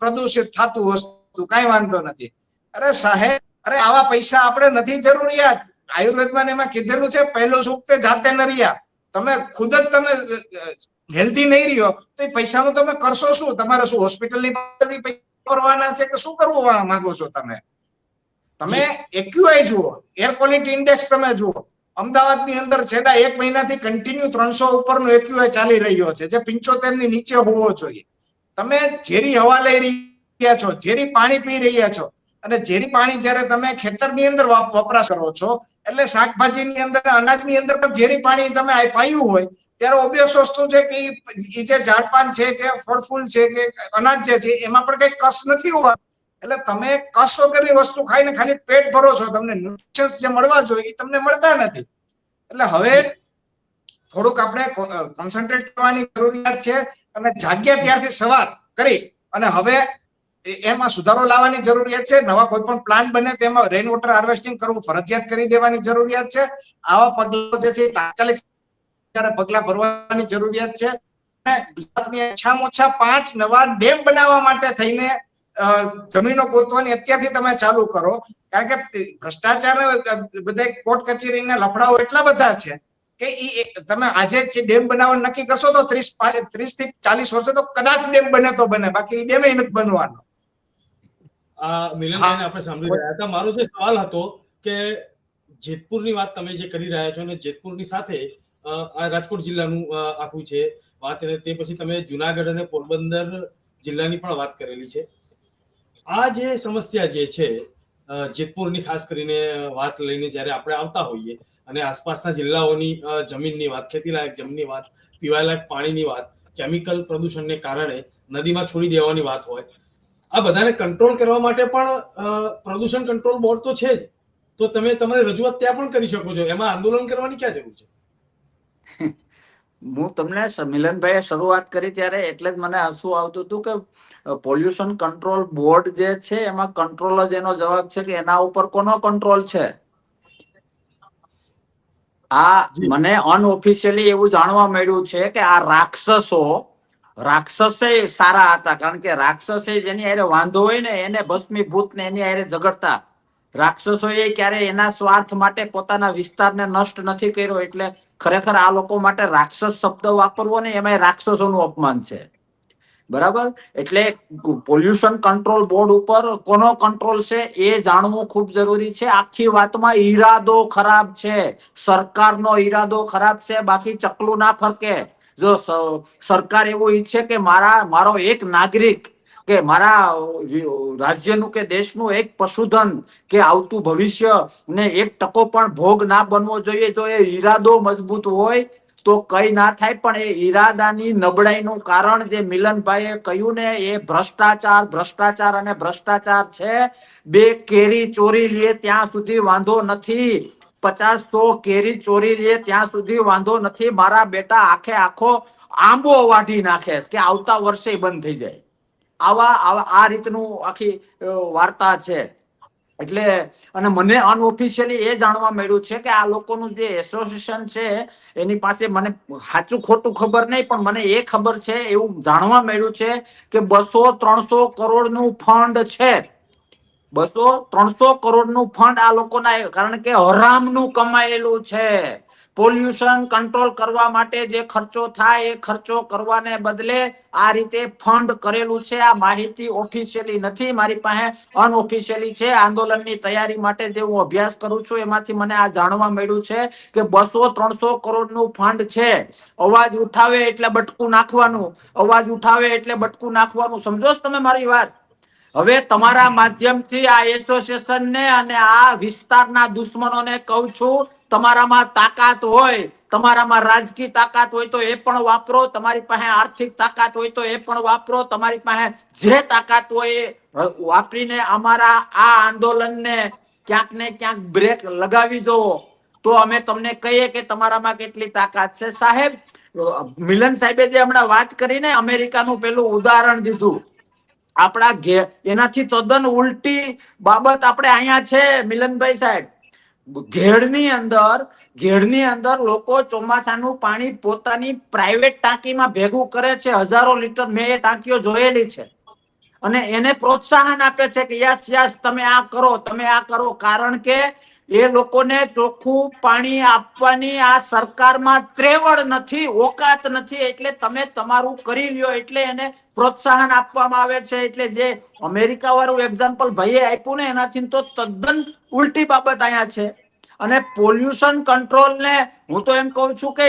પ્રદૂષિત થતું વસ્તુ કઈ વાંધો નથી. અરે સાહેબ, અરે આવા પૈસા આપણે નથી જરૂરિયાત. આયુર્વેદમાં એમાં કીધેલું છે, પહેલું સુખ તે જાતે ન રહ્યા. તમે ખુદ જ તમે હેલ્ધી નહીં રહ્યો તો એ પૈસાનું તમે કરશો શું? તમારે શું હોસ્પિટલની કરવાના છે કે શું કરવું માંગો છો તમે? તમે એક્યુઆઈ જુઓ, એર ક્વોલિટી ઇન્ડેક્સ તમે જુઓ. અમદાવાદની અંદર છેલ્લા 1 મહિનાથી કન્ટિન્યુ 300 ઉપરનો એક્યુઆઈ ચાલી રહ્યો છે, જે 75 ની નીચે હોવો જોઈએ. તમે ઝેરી હવા લઈ રહ્યા છો, ઝેરી પાણી પી રહ્યા છો, અને ઝેરી પાણી જયારે તમે ખેતરની અંદર વપરાશ કરો છો, એટલે શાકભાજીની અંદર, અનાજની અંદર પણ ઝેરી પાણી તમે પાયું હોય ત્યારે ઓબ્વિયસ વસ્તુ છે કે એ જે ઝાડપાન છે કે ફળ ફૂલ છે કે અનાજ જે છે એમાં પણ કઈ કસ નથી હોવા. એટલે તમે કસ વગરની વસ્તુ ખાઈને ખાલી પેટ ભરો છો, તમને ન્યુટ્રિશન્સ જે મળવા જોઈએ એ તમને મળતા નથી. એટલે હવે થોડુંક આપણે કોન્સન્ટ્રેટ કરવાની જરૂરિયાત છે, અને જાગ્યા ત્યારથી સવાર કરી અને હવે એમાં સુધારો લાવવાની જરૂરિયાત છે. નવા કોઈ પણ પ્લાન બને તેમાં રેઇન વોટર હાર્વેસ્ટિંગ કરવું ફરજિયાત કરી દેવાની જરૂરિયાત છે. આવા પગલાઓ જે છે તાત્કાલિક પગલા ભરવાની જરૂરિયાત છે. ગુજરાતની ઓછામાં ઓછા 5 નવા ડેમ બનાવવા માટે થઈને જમીનો ગોતવાની અત્યારથી તમે ચાલુ કરો. કારણ કે ભ્રષ્ટાચાર બધા કોર્ટ કચેરીના લફડાઓ એટલા બધા છે કે તમે આજે જે ડેમ બનાવવાનું નક્કી કરશો તો 30 થી 40 વર્ષે તો કદાચ ડેમ બને તો બને, બાકી ડેમ નથી બનવાનો. મિલનભાઈને આપણે સાંભળી રહ્યા હતા. મારો જે સવાલ હતો કે જેતપુરની વાત તમે જે કરી રહ્યા છો, અને જેતપુરની સાથે આ રાજકોટ જિલ્લાનું આખું છે વાત, અને તે પછી તમે જુનાગઢ અને પોરબંદર જિલ્લાની પણ વાત કરેલી છે. આ જે સમસ્યા જે છે જેતપુરની ખાસ કરીને વાત લઈને જ્યારે આપણે આવતા હોઈએ અને આસપાસના જિલ્લાઓની જમીનની વાત, ખેતીલાયક જમીનની વાત, પીવાલાયક પાણીની વાત, કેમિકલ પ્રદૂષણને કારણે નદીમાં છોડી દેવાની વાત હોય, આ બધાને કંટ્રોલ કરવા માટે પણ પ્રદૂષણ કંટ્રોલ બોર્ડ તો છે જ. તો તમે તમારી રજૂઆત ત્યાં પણ કરી શકો છો, એમાં આંદોલન કરવાની ક્યાં જરૂર છે? હું તમને મિલનભાઈએ શરૂઆત કરી ત્યારે એટલે જ મને હસવું આવતું હતું કે પોલ્યુશન કંટ્રોલ બોર્ડ જે છે એમાં કંટ્રોલ જ એનો જવાબ છે કે એના ઉપર કોનો કંટ્રોલ છે? આ મને અનઓફિશિયલી એવું જાણવા મળ્યું છે કે આ રાક્ષસે સારા હતા, કારણ કે રાક્ષસે જેની હારે વાંધો હોય ને એને ભસ્મીભૂત ને એની હારે ઝઘડતા. રાક્ષસોએ ક્યારે એના સ્વાર્થ માટે પોતાના વિસ્તારને નષ્ટ નથી કર્યો. એટલે ખરેખર આ લોકો માટે રાક્ષસ શબ્દ વાપરવો ને એમાં રાક્ષસોનું અપમાન છે. બરાબર? એટલે પોલ્યુશન કંટ્રોલ બોર્ડ ઉપર કોનો કંટ્રોલ છે એ જાણવું ખૂબ જરૂરી છે. આખી વાતમાં ઈરાદો ખરાબ છે, સરકારનો ઈરાદો ખરાબ છે, બાકી ચકલું ના ફરકે. જો સરકાર એવું ઈચ્છે કે મારો એક નાગરિક કે મારા રાજ્યનું કે દેશનું એક પશુધન કે આવતું ભવિષ્ય ને 1% પણ ભોગ ના બનવો જોઈએ, જો એ ઈરાદો મજબૂત હોય તો કઈ ના થાય. પણ એ ઈરાદાની નબળાઈનું કારણ જે મિલનભાઈએ કહ્યું ને એ ભ્રષ્ટાચાર અને ભ્રષ્ટાચાર છે. 2 કેરી ચોરી લે ત્યાં સુધી વાંધો નથી, 50-100 કેરી ચોરી લે ત્યાં સુધી વાંધો નથી. મારા બેટા આખો આંબો વાઢી નાખે કે આવતા વર્ષે બંધ થઈ જાય. આ રીતનું આખી વાર્તા છે. એટલે અને મને અનઓફિશિયલી એ જાણવા મળ્યું છે કે આ લોકોનું જે એસોસિએશન છે એની પાસે, મને સાચું ખોટું ખબર નહીં પણ મને એ ખબર છે, એવું જાણવા મળ્યું છે કે 200-300 કરોડનું ફંડ છે. 200-300 કરોડનું ફંડ આ લોકોના, કારણ કે હરામનું કમાયેલું છે. પોલ્યુશન કંટ્રોલ કરવા માટે જે ખર્ચો થાય એ ખર્ચો કરવાને બદલે આ રીતે ફંડ કરેલું છે. આ માહિતી ઓફિશિયલી નથી મારી પાસે, અનઓફિશિયલી છે. આંદોલનની તૈયારી માટે જે હું અભ્યાસ કરું છું એમાંથી મને આ જાણવા મળ્યું છે કે 200-300 કરોડનું ફંડ છે. અવાજ ઉઠાવે એટલે બટકું નાખવાનું, અવાજ ઉઠાવે એટલે બટકું નાખવાનું. સમજો છો તમે મારી વાત? હવે તમારા માધ્યમથી આ એસોસિએશન ને અને આ વિસ્તારના દુશ્મનોને કહું છું, તમારામાં તાકાત હોય, તમારામાં રાજકીય તાકાત હોય તો એ પણ વાપરો, તમારી પાસે આર્થિક તાકાત હોય તો એ પણ વાપરો, તમારી પાસે જે તાકાત હોય એ વાપરીને અમારા આ આંદોલનને ક્યાંક ને ક્યાંક બ્રેક લગાવી દો. તો અમે તમને કહીએ કે તમારામાં કેટલી તાકાત છે. સાહેબ, મિલન સાહેબે જે હમણાં વાત કરીને અમેરિકાનું પેલું ઉદાહરણ દીધું, આપણા એનાથી તદ્દન ઉલટી બાબત આપણે અહીંયા છે મિલનભાઈ સાહેબ. ઘેડની અંદર લોકો ચોમાસાનું પાણી પોતાની પ્રાઇવેટ ટાંકીમાં ભેગું કરે છે, 1000 લીટર. મેં એ ટાંકીઓ જોયેલી છે અને એને પ્રોત્સાહન આપે છે કે યસ યસ તમે આ કરો, તમે આ કરો. કારણ કે એ લોકોને ચોખ્ખું પાણી આપવાની આ સરકારમાં ત્રેવડ નથી, ઓકાત નથી, એટલે તમે તમારું કરી લ્યો એટલે એને પ્રોત્સાહન આપવામાં આવે છે. એટલે જે અમેરિકા વાળું એક્ઝામ્પલ ભાઈએ આપ્યું ને, એનાથી તો તદ્દન ઉલટી બાબત અહીંયા છે. અને પોલ્યુશન કંટ્રોલ ને હું તો એમ કહું છું કે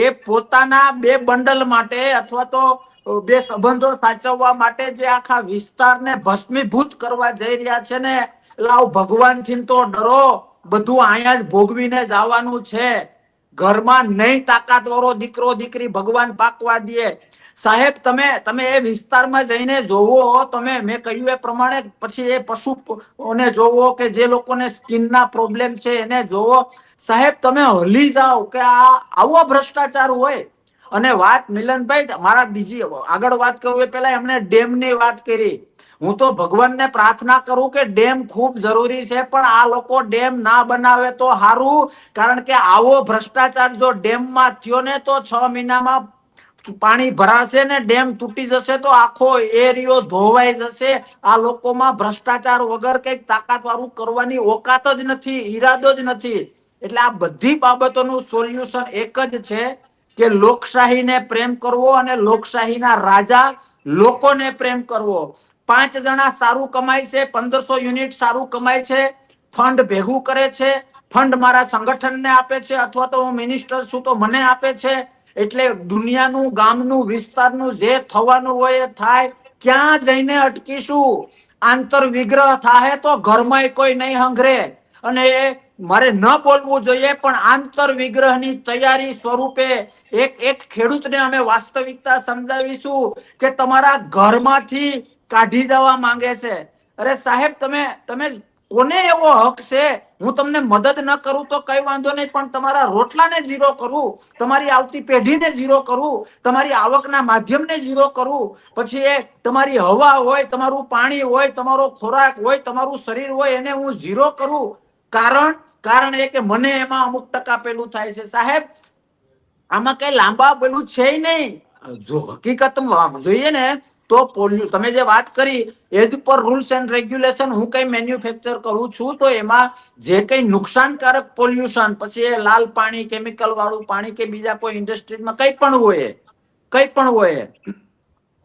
એ પોતાના 2 બંડલ માટે અથવા તો 2 સંબંધો સાચવવા માટે જે આખા વિસ્તારને ભસ્મીભૂત કરવા જઈ રહ્યા છે ને, લાવ ભગવાન થી તો ડરો, બધું અહીંયા જ ભોગવીને જવાનું છે. ઘરમાં નહીં તાકાત વાળો દીકરો દીકરી ભગવાન પાકવા દે. સાહેબ, તમે એ વિસ્તારમાં જઈને જોવો, તમે મેં કહ્યું એ પ્રમાણે, પછી એ પશુઓને જોવો કે જે લોકોને સ્કિનના પ્રોબ્લેમ છે એને જોવો. સાહેબ, તમે હલી જાઓ કે આવો ભ્રષ્ટાચાર હોય. અને વાત મિલનભાઈ, મારા બીજી આગળ વાત કરું એ પહેલા એમને ડેમની વાત કરી. હું તો ભગવાનને પ્રાર્થના કરું કે ડેમ ખૂબ જરૂરી છે, પણ આ લોકો ડેમ ના બનાવે તો સારું. કારણ કે આવો ભ્રષ્ટાચાર જો ડેમમાં થયો ને તો 6 મહિનામાં પાણી ભરાશે ને ડેમ તૂટી જશે તો આખો એરિયો ધોવાઈ જશે. આ લોકોમાં ભ્રષ્ટાચાર વગર કઈક તાકાત વાળું કરવાની ઓકાત જ નથી, ઈરાદો જ નથી. એટલે આ બધી બાબતોનું સોલ્યુશન એક જ છે કે લોકશાહીને પ્રેમ કરવો અને લોકશાહીના રાજા લોકોને પ્રેમ કરવો. 5 જણા સારું કમાય છે, 1500 યુનિટ સારું કમાય છે, ફંડ ભેગું કરે છે, ફંડ મારા સંગઠનને આપે છે, અથવા તો હું મિનિસ્ટર છું તો મને આપે છે. એટલે દુનિયાનું, ગામનું, વિસ્તારનું જે થવાનું હોય એ થાય. ક્યાં જઈને અટકીશું? આંતર વિગ્રહ થાય તો ઘરમાં કોઈ નહીં હંગરે. અને મારે ન બોલવું જોઈએ, પણ આંતર વિગ્રહની તૈયારી સ્વરૂપે એક ખેડૂતને અમે વાસ્તવિકતા સમજાવીશું કે તમારા ઘરમાંથી કાઢી જવા માંગે છે. અરે સાહેબ, તમે કોને એવો હક છે? હું તમને મદદ ન કરું તો કઈ વાંધો નહીં, પણ તમારા રોટલાને ઝીરો કરું, તમારી આવતી પેઢીને ઝીરો કરું, તમારી આવકના માધ્યમને ઝીરો કરું, પછી એ તમારી હવા હોય, તમારું પાણી હોય, તમારો ખોરાક હોય, તમારું શરીર હોય, એને હું ઝીરો કરું. કારણ એ કે મને એમાં અમુક ટકા પેલું થાય છે. સાહેબ, આમાં કઈ લાંબા પેલું છે નહીં. જો હકીકત જોઈએ ને તો તમે જે વાત કરી એજ પર રૂલ્સ એન્ડ રેગ્યુલેશન હું કઈ મેન્યુફેક્ચર કરું છું તો એમાં જે કઈ નુકસાનકારક પોલ્યુશન, પછી એ લાલ પાણી, કેમિકલ વાળું પાણી કે બીજા કોઈ ઇન્ડસ્ટ્રીઝમાં કઈ પણ હોય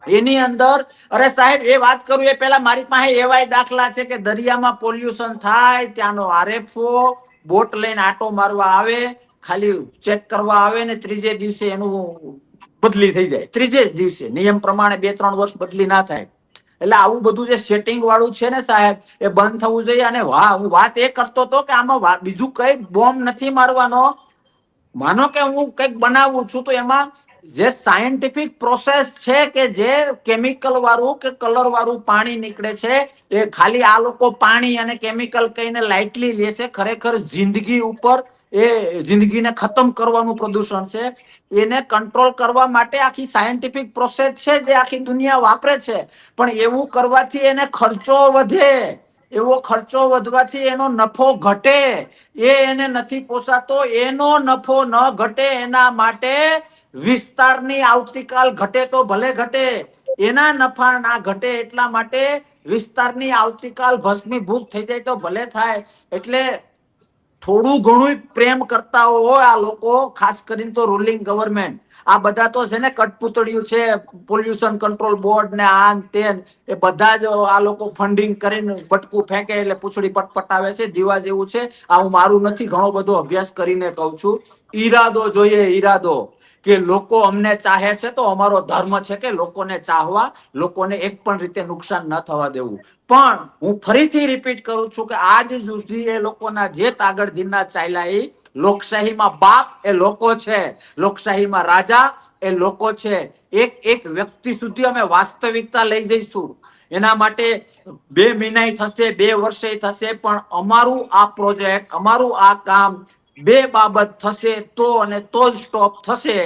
એની અંદર, અરે સાહેબ, એ વાત કરું એ પહેલા મારી પાસે એવાય દાખલા છે કે દરિયામાં પોલ્યુશન થાય, ત્યાંનો આરએફઓ બોટ લઈને આટો મારવા આવે, ખાલી ચેક કરવા આવે ને 3જે દિવસે એનું બદલી થઈ જાય. 3જે દિવસે નિયમ પ્રમાણે 2-3 વર્ષ બદલી ના થાય. એટલે આવું બધું જે સેટિંગ વાળું છે ને સાહેબ, એ બંધ થવું જોઈએ. અને હું વાત એ કરતો હતો કે આમાં બીજું કઈ બોમ્બ નથી મારવાનો. માનો કે હું કઈક બનાવું છું તો એમાં જે સાયન્ટિફિક પ્રોસેસ છે કે જે કેમિકલ વાળું કે કલર વાળું પાણી નીકળે છે, એ ખાલી આ લોકો પાણી અને કેમિકલ કહીને લાઇટલી લે છે. ખરેખર જિંદગી ઉપર એ જિંદગીને ખતમ કરવાનું પ્રદૂષણ છે. એને કંટ્રોલ કરવા માટે આખી સાયન્ટિફિક પ્રોસેસ છે જે આખી દુનિયા વાપરે છે. પણ એવું કરવાથી એને ખર્ચો વધે, એવો ખર્ચો વધવાથી એનો નફો ઘટે. એને નથી પોસાતો. એનો નફો ન ઘટે એના માટે વિસ્તારની આવતીકાલ ઘટે તો ભલે ઘટે, એના નફા ના ઘટે એટલા માટે વિસ્તારની આવતીકાલ ભસ્મીભૂત થઈ જાય તો ભલે થાય. એટલે થોડું ઘણું પ્રેમ કરતા હોય આ લોકો, ખાસ કરીને તો રૂલિંગ ગવર્નમેન્ટ. આ બધા તો છે ને કઠપૂતળિયું છે, પોલ્યુશન કંટ્રોલ બોર્ડ ને આ તે, એ બધા જ આ લોકો ફંડિંગ કરીને બટકું ફેંકે એટલે પૂછડી પટપટાવે છે. દીવા જેવું છે. આ હું મારું નથી, ઘણો બધો અભ્યાસ કરીને કહું છું. ઈરાદો જોઈએ, ઈરાદો. કે લોકો અમને ચાહે છે તો અમારો ધર્મ છે કે લોકોને ચાહવા, લોકોને એક પણ રીતે નુકસાન ન થવા દેવું. પણ હું ફરીથી રિપીટ કરું છું કે આજ સુધી એ લોકોના જે તાગડ દિનના ચાલ્યા એ લોકશાહીમાં બાપ એ લોકો છે, લોકશાહીમાં રાજા એ લોકો છે. એક એક વ્યક્તિ સુધી અમે વાસ્તવિકતા લઈ જઈશું. એના માટે 2 મહિના થશે, 2 વર્ષે થશે, પણ અમારું આ પ્રોજેક્ટ, અમારું આ કામ 2 બાબત થશે તો અને તો જ સ્ટોપ થશે.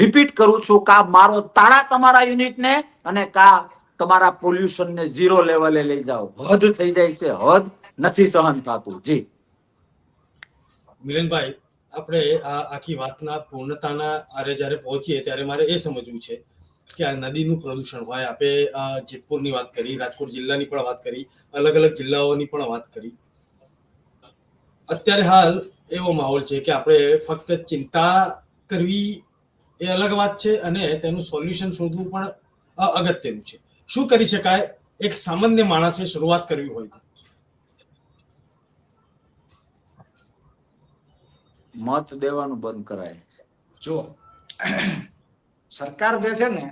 રિપીટ કરું છું, કા મારો તાળા તમારા યુનિટને અને કા તમારા પોલ્યુશનને 0 લેવલે લઈ જાઓ. હદ થઈ જાય છે, હદ નથી સહન થતું. જી મિલનભાઈ, આપણે આ આખી વાતના પૂર્ણતાના આરે જ્યારે પહોંચીએ ત્યારે મારે એ સમજવું છે કે આ નદીનું પ્રદૂષણ હોય, આપણે જેતપુરની વાત કરી, રાજકોટ જિલ્લાની પણ વાત કરી, અલગ અલગ જિલ્લાઓની પણ વાત કરી. અત્યારે હાલ એવો માહોલ છે કે આપણે ફક્ત ચિંતા કરવી એ અલગ વાત છે અને તેનું સોલ્યુશન શોધવું પણ અગત્યનું છે. શું કરી શકાય એક સામાન્ય માણસે શરૂઆત કરવી હોય તો? મત દેવાનું બંધ કરાય. જો સરકાર જે છે ને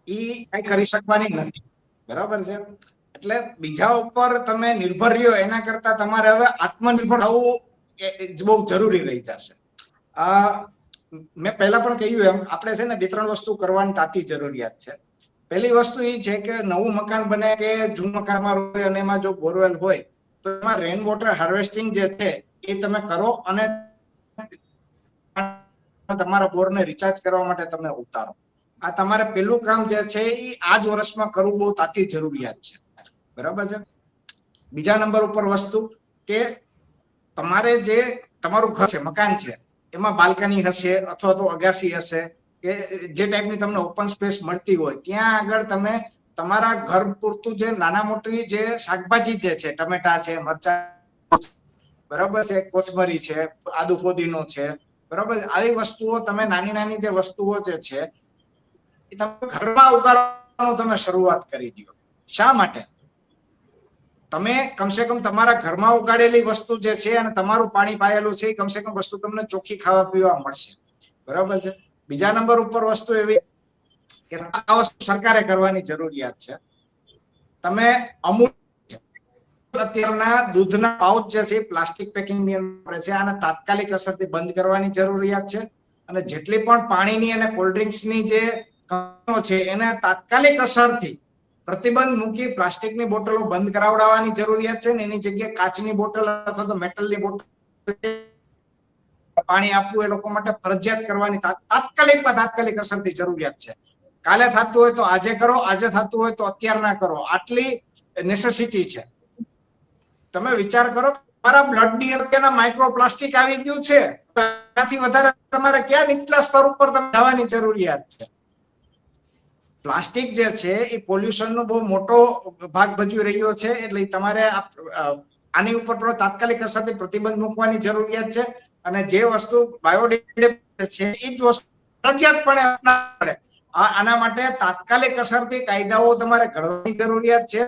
એ કઈ કરી શકવાની નથી, બરાબર છે. એટલે બીજા ઉપર તમે નિર્ભર રહ્યો એના કરતા તમારે હવે આત્મનિર્ભર થવું બહુ જરૂરી રહી જશે. મેં પહેલા પણ કહ્યું એમ આપણે છે ને 2-3 વસ્તુ કરવાની તાતી જરૂરિયાત છે. પહેલી વસ્તુ એ છે કે નવું મકાન બને કે જૂનું મકાનમાં હોય અને એમાં જો બોરવેલ હોય તો એમાં રેન વોટર હાર્વેસ્ટિંગ જે છે એ તમે કરો અને તમારા બોરને રિચાર્જ કરવા માટે તમે ઉતારો. આ તમારે પેલું કામ જે છે એ આ જ વર્ષમાં કરવું બહુ તાતી જરૂરિયાત છે, બરાબર છે. બીજા નંબર ઉપર વસ્તુ કે તમારે જે તમારું ઘર છે, મકાન છે, એમાં બાલ્કની હશે અથવા તો અગાસી હશે કે જે ટાઈપની તમને ઓપન સ્પેસ મળતી હોય ત્યાં આગળ તમે તમારા ઘર પૂરતું જે નાના મોટી જે શાકભાજી જે છે, ટમેટા છે, મરચા, બરાબર છે, કોથમરી છે, આદુ પુદીનો છે, બરાબર, આવી વસ્તુઓ તમે નાની નાની જે વસ્તુઓ જે છે એ તમે ઘરમાં ઉગાડવાનું તમે શરૂઆત કરી દો. શા માટે? તમે કમસે કમ તમારા ઘરમાં ઉગાડેલી વસ્તુ જે છે અને તમારું પાણી પાયેલું છે એ કમસે કમ વસ્તુ તમને ચોખ્ખી ખાવા પીવા મળશે, બરાબર છે. બીજા નંબર ઉપર વસ્તુ એવી કે આ વસ્તુ સરકારે કરવાની જરૂરિયાત છે. તમે અમૂલ અત્યારના દૂધના પાઉચ જે છે પ્લાસ્ટિક પેકિંગ ની અંદર છે, આને તાત્કાલિક અસરથી બંધ કરવાની જરૂરિયાત છે. અને જેટલી પણ પાણીની અને કોલ્ડ ડ્રિંક્સની જે કંપનીઓ છે એને તાત્કાલિક અસરથી પ્રતિબંધ મૂકી પ્લાસ્ટિકની બોટલો બંધ કરાવડાવવાની જરૂરિયાત છે ને એની જગ્યાએ કાચની બોટલ અથવા તો મેટલની બોટલ પાણી આપવું એ લોકો માટે ફરજિયાત કરવાની તાત્કાલિક અસરથી જરૂરિયાત છે. કાલે થતું હોય તો આજે કરો, આજે થતું હોય તો અત્યાર ના કરો, આટલી નેસેસિટી છે. તમે વિચાર કરો તમારા બ્લડ ની અંદર માઇક્રોપ્લાસ્ટિક આવી ગયું છે, એનાથી વધારે તમારે ક્યાં નીચલા સ્તર ઉપર તમે જવાની જરૂરિયાત છે? પ્લાસ્ટિક જે છે એ પોલ્યુશન નો બહુ મોટો ભાગ ભજવી રહ્યો છે, એટલે તમારે આની ઉપર તાત્કાલિક અસરથી પ્રતિબંધ મૂકવાની જરૂરિયાત છે. અને જે વસ્તુ બાયોડિગ્રેડેબલ છે એ જ વસ્તુ ફરજિયાતપણે અપનાવવી પડે. આના માટે તાત્કાલિક અસરથી કાયદાઓ તમારે ઘડવાની જરૂરિયાત છે.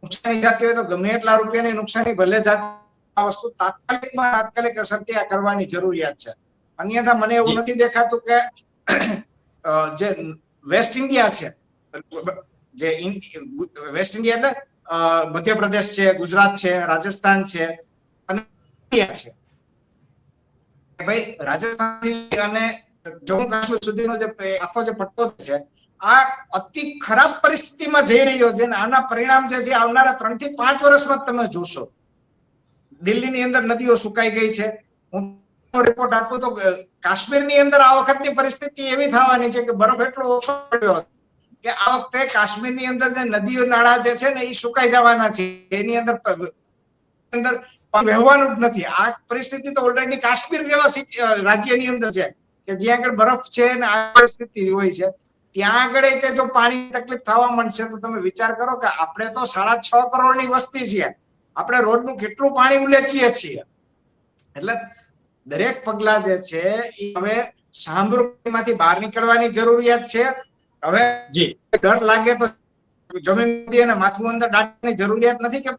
નુકસાની જતી હોય તો ગમે એટલા રૂપિયાની નુકસાની ભલે જાતી, આ વસ્તુ તાત્કાલિક અસરથી આ કરવાની જરૂરિયાત છે. અન્યથા મને એવું નથી દેખાતું કે જે વેસ્ટ ઇન્ડિયા છે, જે વેસ્ટ ઇન્ડિયા એટલે મધ્યપ્રદેશ છે, ગુજરાત છે, રાજસ્થાન છે અને છે, ભાઈ રાજસ્થાન અને જમ્મુ કાશ્મીર સુધીનો જે આખો જે પટ્ટો છે આ અતિ ખરાબ પરિસ્થિતિમાં જઈ રહ્યો છે. આના પરિણામ જે છે આવનારા 3 થી 5 વર્ષમાં તમે જોશો. દિલ્હીની અંદર નદીઓ સુકાઈ ગઈ છે. હું રિપોર્ટ આપું તો કાશ્મીરની અંદર આ વખતની પરિસ્થિતિ એવી થવાની છે કે બરફ એટલો ઓછો પડ્યો કે આ વખતે કાશ્મીરની અંદર જે નદીઓ નાળા જે છે ને એ સુકાઈ જવાના છે. એની અંદર વહેવાનું જ નથી. આ પરિસ્થિતિ તો ઓલરેડી કાશ્મીર જેવા રાજ્યની અંદર છે કે જ્યાં આગળ બરફ છે અને આ પરિસ્થિતિ હોય છે. ત્યાં આગળ જો પાણી તકલીફ થવા માંડશે તો તમે વિચાર કરો કે આપણે તો 6.5 કરોડની વસ્તી છીએ, આપણે રોજનું કેટલું પાણી ઉલેચીએ છીએ. એટલે દરેક પગલા જે છે એ હવે સાંભળમાંથી બહાર નીકળવાની જરૂરિયાત છે. હવે ડર લાગે તો જમીન અને માથું અંદર દાટવાની જરૂરિયાત નથી કે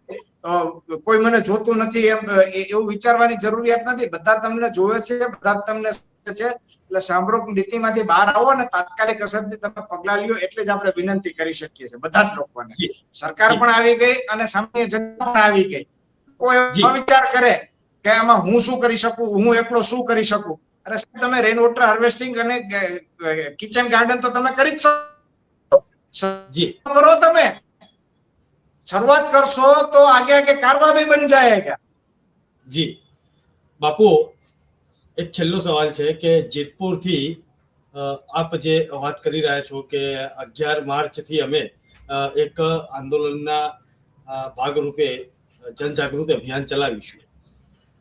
કોઈ મને જોતું નથી એવું વિચારવાની જરૂરિયાત નથી. બધા તમને જોવે છે, બધા તમને છે. એટલે સામરોગ નીતિમાંથી બહાર આવો ને તાત્કાલિક અસરથી તમે પગલા લ્યો એટલે જ આપણે વિનંતી કરી શકીએ છીએ બધા જ લોકોને. જી સરકાર જી પણ આવી ગઈ અને સામાન્ય જનતા પણ આવી ગઈ. કોઈ જી એવો વિચાર કરે કે આમાં હું શું કરી શકું, હું એકલો શું કરી શકું. અરે સાહેબ, તમે રેન વોટર હાર્વેસ્ટિંગ અને કિચન ગાર્ડન તો તમે કરી જ શકો. જી કરો તમે શરૂઆત કરશો તો આગે આગે કારવા ભી બન જાયેગા. જી બાપુ, એક છેલ્લો સવાલ છે કે જેતપુરથી આપ જે વાત કરી રહ્યા છો કે 11 માર્ચથી અમે એક આંદોલનના ભાગરૂપે જનજાગૃતિ અભિયાન ચલાવીશું.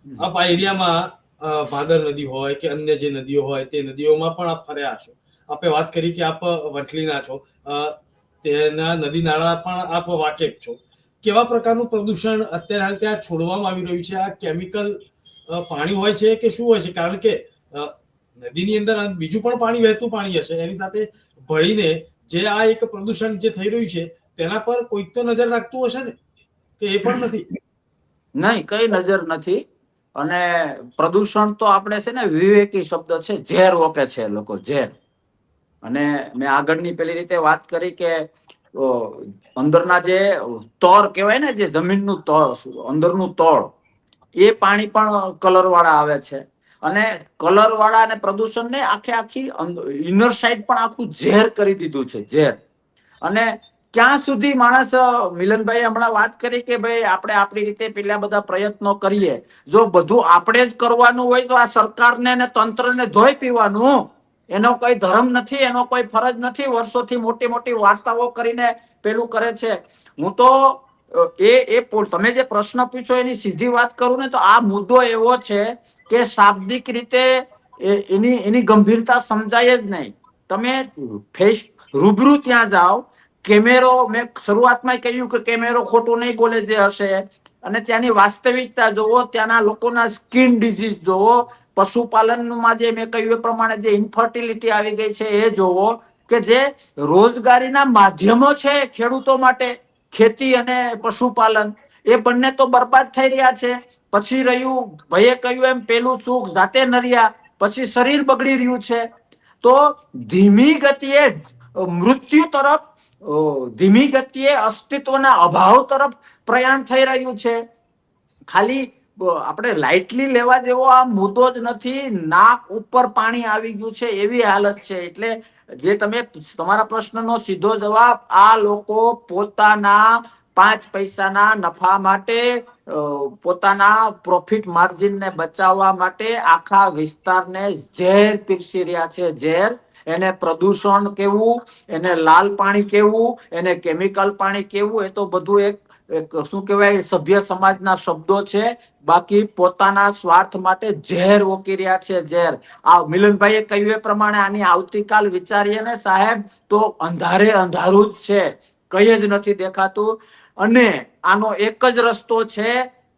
આપ આ એરિયામાં ભાદર નદી હોય કે અન્ય જે નદીઓ હોય તે નદીઓમાં પણ આપ ફર્યા છો. આપે વાત કરી કે આપ વંથલીના છો, તેના નદી નાળા પણ આપ વાકેફ છો. કેવા પ્રકારનું પ્રદૂષણ અત્યારે હાલ ત્યાં છોડવામાં આવી રહ્યું છે? આ કેમિકલ પાણી હોય છે કે શું હોય છે? કારણ કે નદીની અંદર બીજું પણ પાણી, વહેતું પાણી હશે, એની સાથે ભળીને જે આ એક પ્રદૂષણ જે થઈ રહ્યું છે તેના પર કોઈક તો નજર રાખતું હશે ને, કે એ પણ નથી? નહીં, કઈ નજર નથી. અને પ્રદૂષણ તો આપણે છે ને વિવેકી શબ્દ છે, ઝેર ઓકે છે લોકો, ઝેર. અને મેં આગળની પેલી રીતે વાત કરી કે અંદરના જે તળ કહેવાય ને, જે જમીનનું તળ, અંદરનું તળ, એ પાણી પણ કલર વાળા આવે છે. અને કલર વાળા અને પ્રદૂષણને આખી ઇનર સાઈડ પણ આખું ઝેર કરી દીધું છે, ઝેર. અને ક્યાં સુધી માણસ, મિલનભાઈ હમણાં વાત કરી કે ભાઈ આપણે આપણી રીતે પેલા બધા પ્રયત્નો કરીએ. જો બધું આપણે જ કરવાનું હોય તો આ સરકારને અને તંત્રને ધોઈ પીવાનું. એનો કોઈ ધર્મ નથી, એનો કોઈ ફરજ નથી. વર્ષોથી મોટી મોટી વાર્તાઓ કરીને પેલું કરે છે. હું તો તમે જે પ્રશ્ન પૂછો એની સીધી વાત કરું ને તો આ મુદ્દો એવો છે કે શાબ્દિક રીતે એની ગંભીરતા સમજાય જ નહીં. તમે રૂબરૂ ત્યાં જાઓ, કેમેરો, મેં શરૂઆતમાં કહ્યું કે કેમેરો ખોટું નહીં બોલે જે હશે, અને ત્યાંની વાસ્તવિકતા જોવો, ત્યાંના લોકોના સ્કિન ડિઝીઝ જોવો, પશુપાલનમાં જે મેં કહ્યું એ પ્રમાણે જે ઇન્ફર્ટિલિટી આવી ગઈ છે એ જોવો, કે જે રોજગારીના માધ્યમો છે ખેડૂતો માટે, ખેતી અને પશુપાલન, એ બંને તો બરબાદ થઈ રહ્યા છે. પછી રહ્યું, ભાઈએ કહ્યું એમ, પેલું સુખ જાતે નર્યા, પછી શરીર બગડી રહ્યું છે. તો ધીમી ગતિએ મૃત્યુ તરફ, ધીમી ગતિએ અસ્તિત્વના અભાવ તરફ પ્રયાણ થઈ રહ્યું છે. ખાલી આપણે લાઇટલી લેવા જેવો આ મુદ્દો જ નથી. નાક ઉપર પાણી આવી ગયું છે એવી હાલત છે. એટલે જે તમે તમારા પ્રશ્નનો સીધો જવાબ, આ લોકો પોતાના 5 પૈસાના નફા માટે, પોતાના પ્રોફિટ માર્જિનને બચાવવા માટે આખા વિસ્તારને ઝેર પીરસી રહ્યા છે, ઝેર. એને પ્રદૂષણ કેવું, એને લાલ પાણી કેવું, એને કેમિકલ પાણી કેવું, એ તો બધું એક શું કહેવાય, સભ્ય સમાજના શબ્દો છે. બાકી પોતાના સ્વાર્થ માટે ઝેર ઓકી રહ્યા છે, ઝેર. આ મિલનભાઈએ કહ્યું એ પ્રમાણે આની આવતીકાલ વિચારીએ ને સાહેબ, તો અંધારે અંધારું જ છે, કઈ જ નથી દેખાતું. અને આનો એક જ રસ્તો છે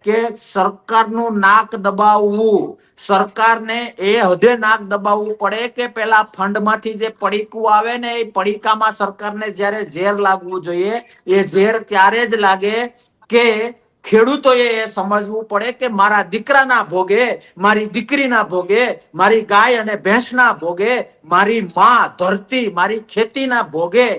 કે સરકારનું નાક દબાવવું. સરકારને એ હદે નાક દબાવવું પડે કે પેલા ફંડમાંથી જે પડીકું આવે ને, એ પડીકામાં સરકારને જ્યારે ઝેર લાગવું જોઈએ, એ ઝેર ત્યારે જ લાગે કે ખેડૂતોએ એ સમજવું પડે કે મારા દીકરાના ભોગે, મારી દીકરીના ભોગે, મારી ગાય અને ભેંસના ભોગે, મારી માં ધરતી, મારી ખેતીના ભોગે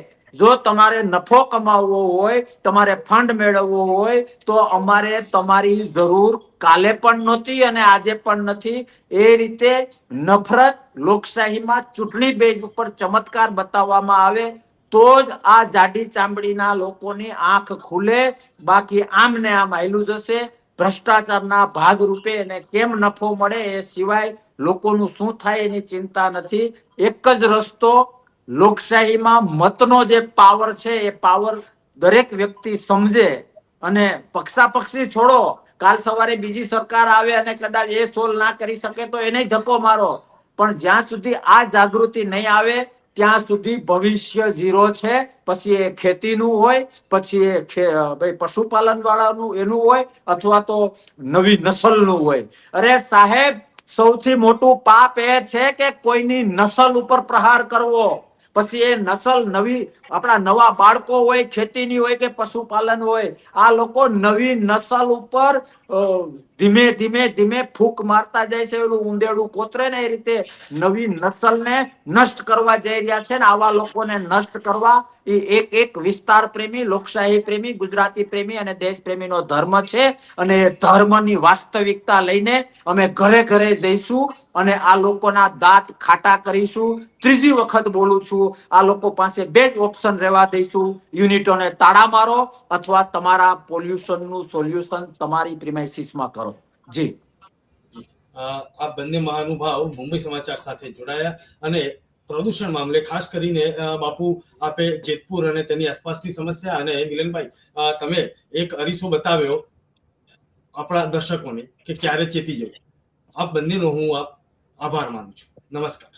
જો તમારે નફો કમાવવો હોય, તમારે ફંડ મેળવવો હોય, તો અમારે તમારી જરૂર કાલે પણ નહોતી અને આજે પણ નથી. એ રીતે નફરત લોકશાહીમાં ચૂંટણી બેઝ ઉપર ચમત્કાર બતાવવામાં આવે તો જ આ જાડી ચામડીના લોકોની આંખ ખુલે. બાકી આમ ને આમ આયલું જશે. ભ્રષ્ટાચારના ભાગરૂપે એને કેમ નફો મળે એ સિવાય લોકોનું શું થાય એની ચિંતા નથી. એક જ રસ્તો, લોકશાહીમાં મતનો જે પાવર છે એ પાવર દરેક વ્યક્તિ સમજે. અને પક્ષાપક્ષી છોડો, કાલ સવારે બીજી સરકાર આવે અને કદાચ એ સોલ્વ ના કરી શકે તો એને ધક્કો મારો, પણ જ્યાં સુધી આ જાગૃતિ નહીં આવે ત્યાં સુધી ભવિષ્ય ઝીરો છે. પછી એ ખેતીનું હોય, પછી એ પશુપાલન વાળાનું એનું હોય, અથવા તો નવી નસલનું હોય. અરે સાહેબ, સૌથી મોટું પાપ એ છે કે કોઈની નસલ ઉપર પ્રહાર કરવો. પછી એ નસલ નવી, આપણા નવા બાળકો હોય, ખેતીની હોય કે પશુપાલન હોય, આ લોકો નવી નસલ ઉપર ધીમે ધીમે ધીમે ફૂંક મારતા જાય છે, ઓલું ઊંદેડું કોતરે ને એ રીતે નવી નસલને નષ્ટ કરવા જઈ રહ્યા છે. ને આવા લોકોને નષ્ટ કરવા એ એક વિસ્તાર પ્રેમી, લોકશાહી પ્રેમી, ગુજરાતી પ્રેમી અને દેશ પ્રેમીનો ધર્મ છે. અને એ ધર્મની વાસ્તવિકતા લઈને અમે ઘરે ઘરે જઈશું અને આ લોકોના દાંત ખાટા કરીશું. ત્રીજી વખત બોલું છું, આ લોકો પાસે બે જ ઓપ્શન રહેવા દઈશું: યુનિટોને તાળા મારો અથવા તમારા પોલ્યુશનનું સોલ્યુશન તમારી પ્રિમાઇસીસમાં કરો. જી આ બંને મહાનુભાવ મુંબઈ સમાચાર સાથે જોડાયા અને પ્રદૂષણ મામલે ખાસ કરીને બાપુ આપે જેતપુર અને તેની આસપાસની સમસ્યા, અને મિલનભાઈ તમે એક અરીસો બતાવ્યો આપણા દર્શકોને કે ક્યારે ચેતી જવું. આપ બંનેનો હું આભાર માનું છું. નમસ્કાર.